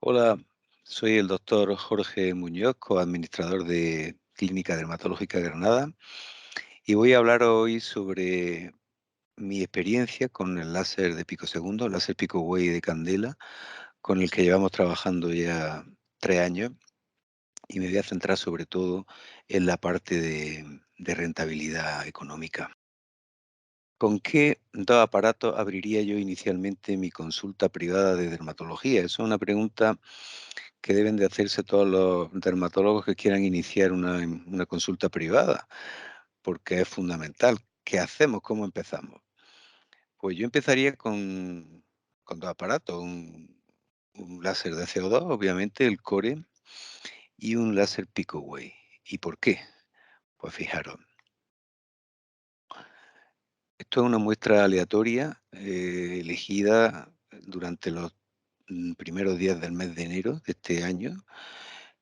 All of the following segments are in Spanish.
Hola, soy el doctor Jorge Muñoz, coadministrador de Clínica Dermatológica Granada, y voy a hablar hoy sobre mi experiencia con el láser de picosegundo, el láser PicoWay de Candela, con el que llevamos trabajando ya 3 años, y me voy a centrar sobre todo en la parte de rentabilidad económica. ¿Con qué dos aparatos abriría yo inicialmente mi consulta privada de dermatología? Esa es una pregunta que deben de hacerse todos los dermatólogos que quieran iniciar una consulta privada, porque es fundamental. ¿Qué hacemos? ¿Cómo empezamos? Pues yo empezaría con dos aparatos, un láser de CO2, obviamente, el Core, y un láser Picoway. ¿Y por qué? Pues fijaros, esto es una muestra aleatoria elegida durante los primeros días del mes de enero de este año,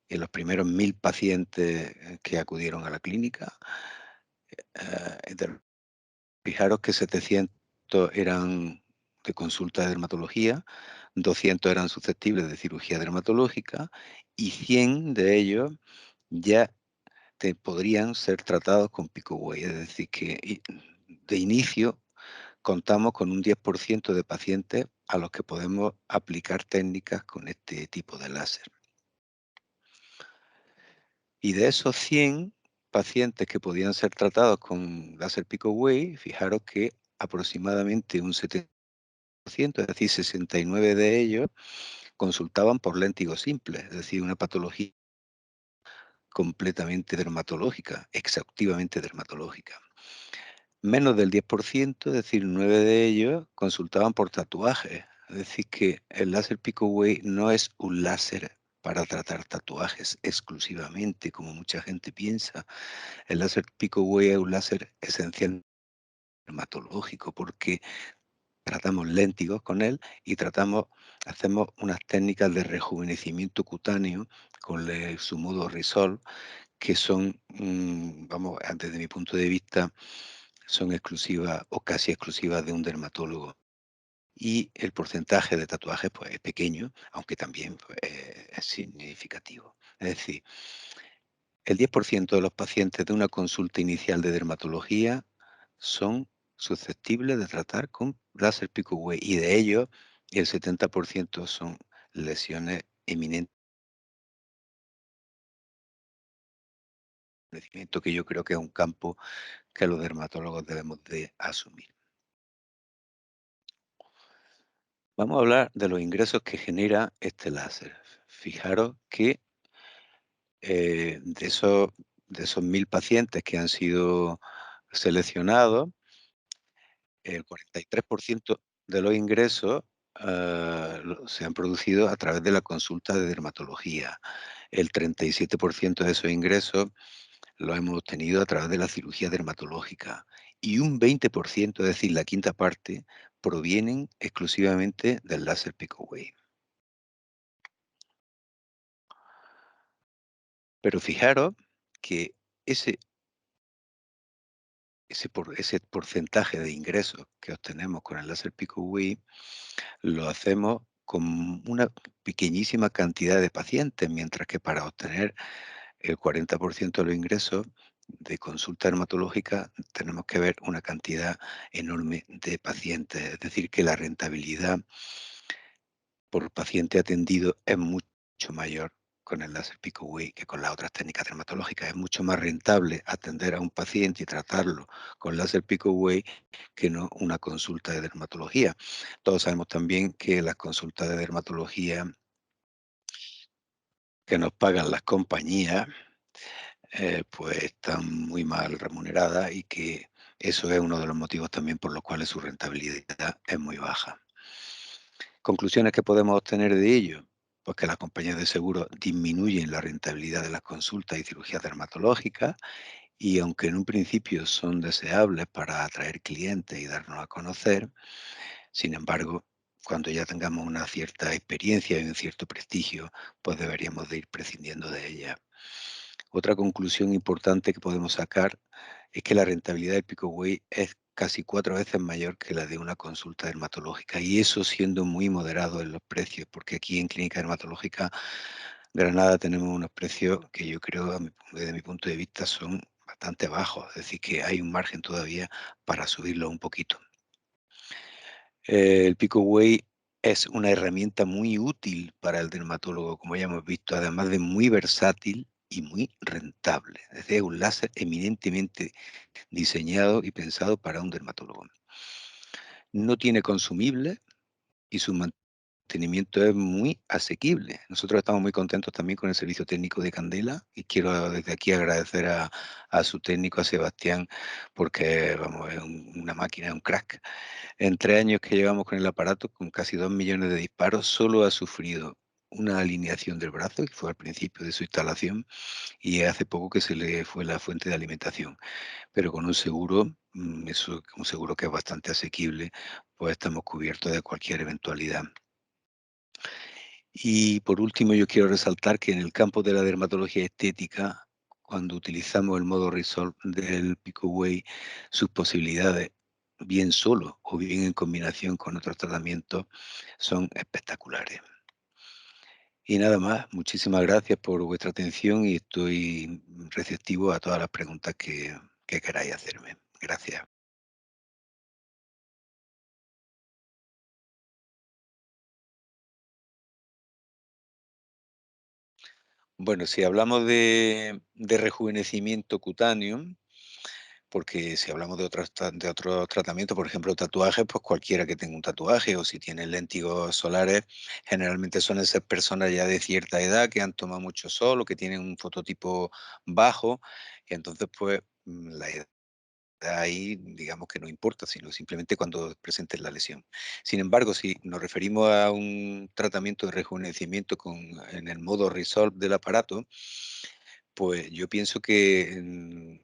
en los primeros 1000 pacientes que acudieron a la clínica. De Fijaros que 700 eran de consulta de dermatología, 200 eran susceptibles de cirugía dermatológica y 100 de ellos ya podrían ser tratados con Picoway. Es decir, que de inicio contamos con un 10% de pacientes a los que podemos aplicar técnicas con este tipo de láser. Y de esos 100 pacientes que podían ser tratados con láser Picoway, fijaros que aproximadamente un 70%, es decir, 69 de ellos, consultaban por léntigo simple, es decir, una patología completamente dermatológica, exhaustivamente dermatológica. Menos del 10%, es decir, 9 de ellos, consultaban por tatuajes. Es decir, que el láser Picoway no es un láser para tratar tatuajes exclusivamente, como mucha gente piensa. El láser Picoway es un láser esencialmente dermatológico porque tratamos léntigos con él y hacemos unas técnicas de rejuvenecimiento cutáneo con su modo Resolve, que son, vamos, desde mi punto de vista, son exclusivas o casi exclusivas de un dermatólogo. Y el porcentaje de tatuajes pues, es pequeño, aunque también pues, es significativo. Es decir, el 10% de los pacientes de una consulta inicial de dermatología son susceptibles de tratar con láser Picoway y de ellos el 70% son lesiones eminentes, que yo creo que es un campo que los dermatólogos debemos de asumir. Vamos a hablar de los ingresos que genera este láser. Fijaros que de esos 1000 pacientes que han sido seleccionados, el 43% de los ingresos se han producido a través de la consulta de dermatología. El 37% de esos ingresos los hemos obtenido a través de la cirugía dermatológica. Y un 20%, es decir, la quinta parte, provienen exclusivamente del láser Picoway. Pero fijaros que ese, ese porcentaje de ingresos que obtenemos con el láser Picoway lo hacemos con una pequeñísima cantidad de pacientes, mientras que para obtener el 40% de los ingresos de consulta dermatológica tenemos que ver una cantidad enorme de pacientes. Es decir, que la rentabilidad por paciente atendido es mucho mayor con el láser Picoway que con las otras técnicas dermatológicas. Es mucho más rentable atender a un paciente y tratarlo con láser Picoway que no una consulta de dermatología. Todos sabemos también que las consultas de dermatología que nos pagan las compañías, pues están muy mal remuneradas y que eso es uno de los motivos también por los cuales su rentabilidad es muy baja. ¿Conclusiones que podemos obtener de ello? Pues que las compañías de seguros disminuyen la rentabilidad de las consultas y cirugías dermatológicas y aunque en un principio son deseables para atraer clientes y darnos a conocer, sin embargo, cuando ya tengamos una cierta experiencia y un cierto prestigio, pues deberíamos de ir prescindiendo de ellas. Otra conclusión importante que podemos sacar es que la rentabilidad del Picoway es casi 4 veces mayor que la de una consulta dermatológica, y eso siendo muy moderado en los precios, porque aquí en Clínica Dermatológica Granada tenemos unos precios que yo creo, desde mi punto de vista, son bastante bajos, es decir, que hay un margen todavía para subirlo un poquito. El PicoWay es una herramienta muy útil para el dermatólogo, como ya hemos visto, además de muy versátil y muy rentable. Es decir, es un láser eminentemente diseñado y pensado para un dermatólogo. No tiene consumibles y su mantenimiento es muy asequible. Nosotros estamos muy contentos también con el servicio técnico de Candela y quiero desde aquí agradecer a su técnico, a Sebastián, porque vamos, es una máquina, es un crack. En 3 años que llevamos con el aparato, con casi 2 millones de disparos, solo ha sufrido una alineación del brazo, que fue al principio de su instalación, y hace poco que se le fue la fuente de alimentación. Pero con un seguro, eso, un seguro que es bastante asequible, pues estamos cubiertos de cualquier eventualidad. Y por último, yo quiero resaltar que en el campo de la dermatología estética, cuando utilizamos el modo Resolve del PicoWay, sus posibilidades, bien solo o bien en combinación con otros tratamientos, son espectaculares. Y nada más, muchísimas gracias por vuestra atención y estoy receptivo a todas las preguntas que queráis hacerme. Gracias. Bueno, si hablamos de rejuvenecimiento cutáneo, porque si hablamos de otros tratamientos, por ejemplo, tatuajes, pues cualquiera que tenga un tatuaje o si tiene léntigos solares, generalmente suelen ser personas ya de cierta edad que han tomado mucho sol o que tienen un fototipo bajo, y entonces pues la edad ahí digamos que no importa, sino simplemente cuando presenten la lesión. Sin embargo, si nos referimos a un tratamiento de rejuvenecimiento en el modo Resolve del aparato, pues yo pienso que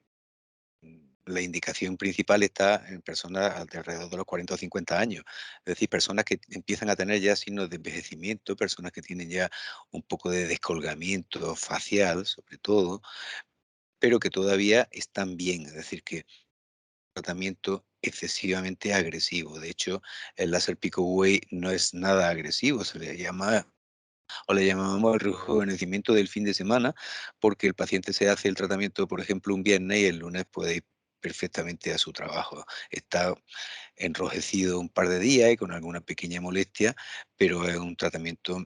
la indicación principal está en personas de alrededor de los 40 o 50 años, es decir, personas que empiezan a tener ya signos de envejecimiento, personas que tienen ya un poco de descolgamiento facial, sobre todo, pero que todavía están bien, es decir, que tratamiento excesivamente agresivo. De hecho, el láser Pico Way no es nada agresivo, se le llama o le llamamos el rejuvenecimiento del fin de semana, porque el paciente se hace el tratamiento, por ejemplo, un viernes y el lunes puede ir perfectamente a su trabajo. Está enrojecido un par de días y con alguna pequeña molestia, pero es un tratamiento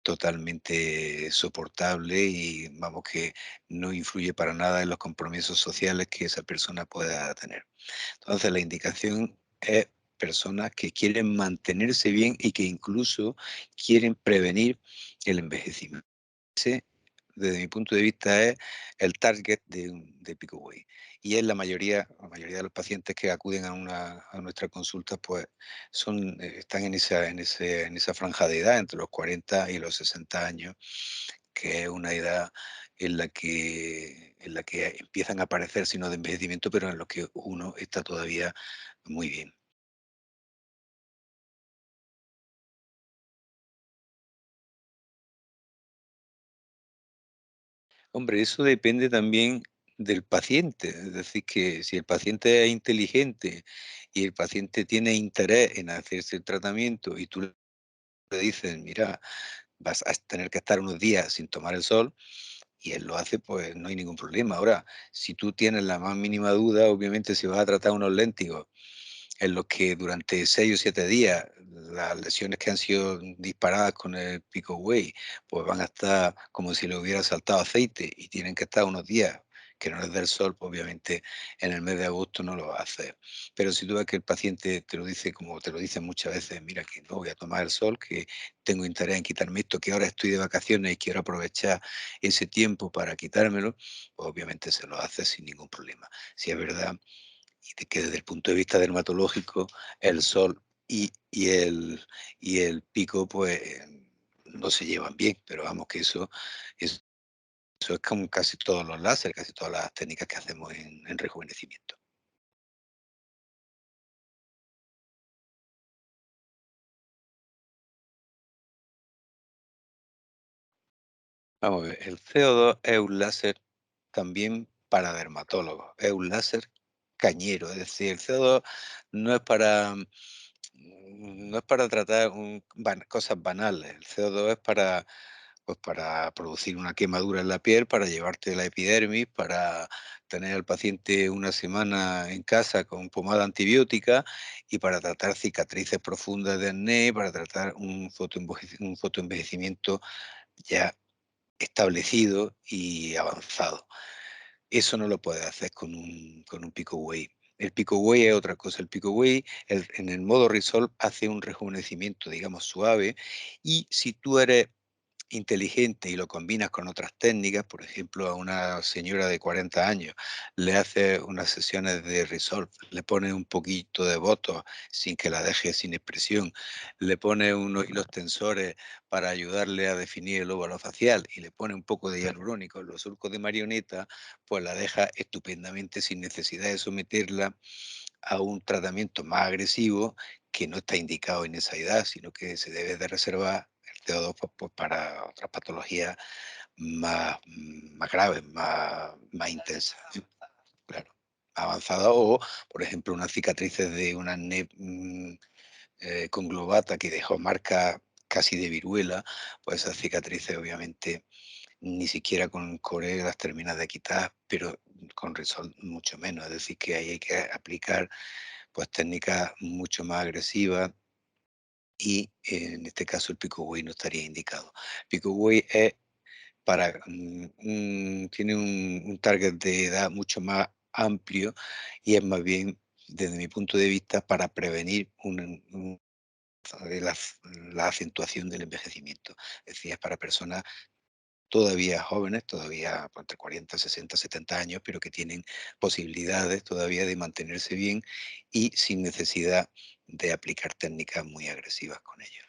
totalmente soportable y vamos que no influye para nada en los compromisos sociales que esa persona pueda tener. Entonces, la indicación es personas que quieren mantenerse bien y que incluso quieren prevenir el envejecimiento. Ese, desde mi punto de vista, es el target de PicoWay. Y es la mayoría de los pacientes que acuden a nuestra consulta, pues están en esa franja de edad, entre los 40 y los 60 años, que es una edad en la que empiezan a aparecer signos de envejecimiento, pero en los que uno está todavía muy bien. Hombre, eso depende también del paciente, es decir, que si el paciente es inteligente y el paciente tiene interés en hacerse el tratamiento y tú le dices, mira, vas a tener que estar unos días sin tomar el sol, y él lo hace, pues no hay ningún problema. Ahora, si tú tienes la más mínima duda, obviamente si vas a tratar unos léntigos en los que durante 6 o 7 días las lesiones que han sido disparadas con el Pico Way pues van a estar como si le hubiera saltado aceite y tienen que estar unos días que no les dé el sol, pues obviamente en el mes de agosto no lo va a hacer. Pero si tú ves que el paciente te lo dice como te lo dicen muchas veces, mira que no voy a tomar el sol, que tengo interés en quitarme esto, que ahora estoy de vacaciones y quiero aprovechar ese tiempo para quitármelo, pues obviamente se lo hace sin ningún problema. Si es verdad y de que desde el punto de vista dermatológico el sol y el pico pues no se llevan bien, pero vamos que eso es como casi todos los láser, casi todas las técnicas que hacemos en rejuvenecimiento. Vamos a ver, el CO2 es un láser también para dermatólogos, es un láser cañero, es decir, el CO2 no es para, no es para tratar cosas banales, el CO2 es para, pues para producir una quemadura en la piel, para llevarte la epidermis, para tener al paciente una semana en casa con pomada antibiótica y para tratar cicatrices profundas de acné, para tratar un fotoenvejecimiento ya establecido y avanzado. Eso no lo puedes hacer con un Pico Way. El Pico Way es otra cosa. El Pico Way, en el modo Resolve, hace un rejuvenecimiento, digamos, suave. Y si tú eres inteligente y lo combinas con otras técnicas, por ejemplo, a una señora de 40 años le hace unas sesiones de Resolve, le pone un poquito de Botox sin que la deje sin expresión, le pone unos hilos tensores para ayudarle a definir el óvalo facial y le pone un poco de hialurónico en los surcos de marioneta, pues la deja estupendamente sin necesidad de someterla a un tratamiento más agresivo que no está indicado en esa edad, sino que se debe de reservar el CO2 pues, para otras patologías más graves, más intensas. Claro, avanzada o, por ejemplo, unas cicatrices de una acné conglobata que dejó marca casi de viruela, pues esas cicatrices obviamente ni siquiera con Coreg las terminas de quitar, pero con Risol mucho menos. Es decir, que ahí hay que aplicar pues técnicas mucho más agresivas y en este caso el Pico Way no estaría indicado. Pico Way es para, tiene un target de edad mucho más amplio y es más bien, desde mi punto de vista, para prevenir la acentuación del envejecimiento. Es decir, es para personas todavía jóvenes, todavía pues, entre 40, 60, 70 años, pero que tienen posibilidades todavía de mantenerse bien y sin necesidad de aplicar técnicas muy agresivas con ellos.